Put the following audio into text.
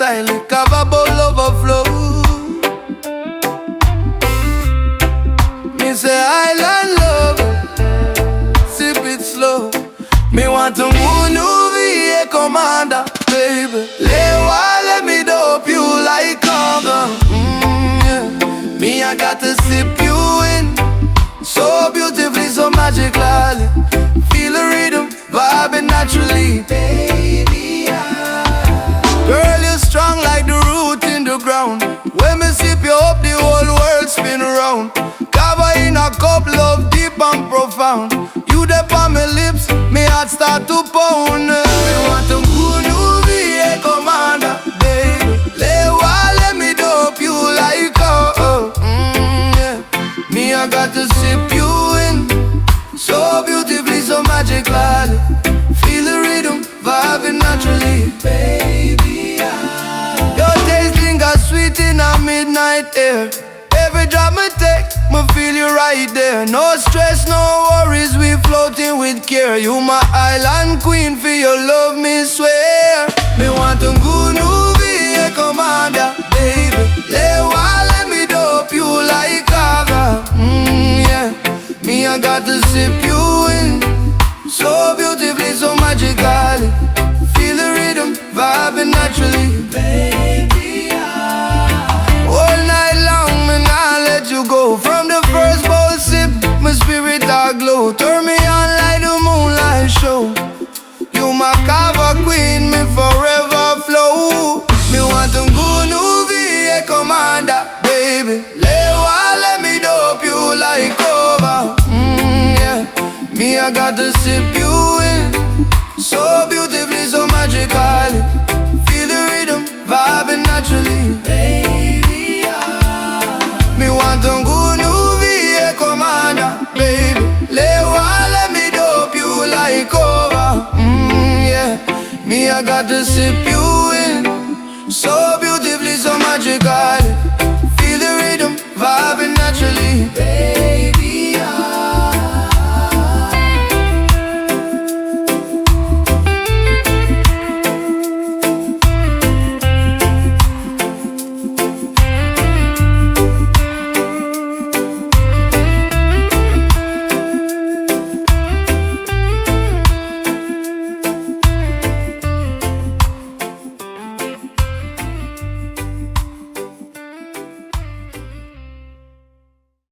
silently, KAVA bowl overflow. Me say island love, sip it slow. Me want a Gunuvi, a commander, baby. Let me dope you like KAVA. Yeah. Me, I got to sip you in, so beautifully, so magically. Feel the rhythm, vibing naturally, baby. Girl, you're strong like the root in the ground. When me sip you up, the whole world spin around. KAVA in a cup, love deep and profound. You there on my lips, me heart start to pound. Me want a Gunuvi, a commander, baby. Let me dope you like yeah. Me, I got to sip you in, so beautifully, so magically. Feel the rhythm, vibing naturally, baby. Your taste lingers sweet in a midnight air. Every drop me take, me feel you right there. No stress, no worries, we floating with care. You my island queen, for your love, me swear. Me want a Gunuvi, a commander, baby. Let me dope you like KAVA. Yeah. Me, I got to sip you in, so beautifully, so magically. Feel the rhythm, vibing naturally, baby. All night long, me nah let you go. From the first bowl sip, my spirit aglow. Turn me on like the moonlight show. You my KAVA queen, me forever flow. Me want a Gunuvi, a commander, baby. Let me dope you like KAVA. Yeah. Me, I got to sip you in, so beautifully, so magically. Feel the rhythm, vibing naturally, baby. Me want a Gunuvi, a commander, baby. Let me dope you like KAVA. Yeah. Me, I got to sip you in, so beautifully, so magically. Feel the rhythm, vibing naturally, baby.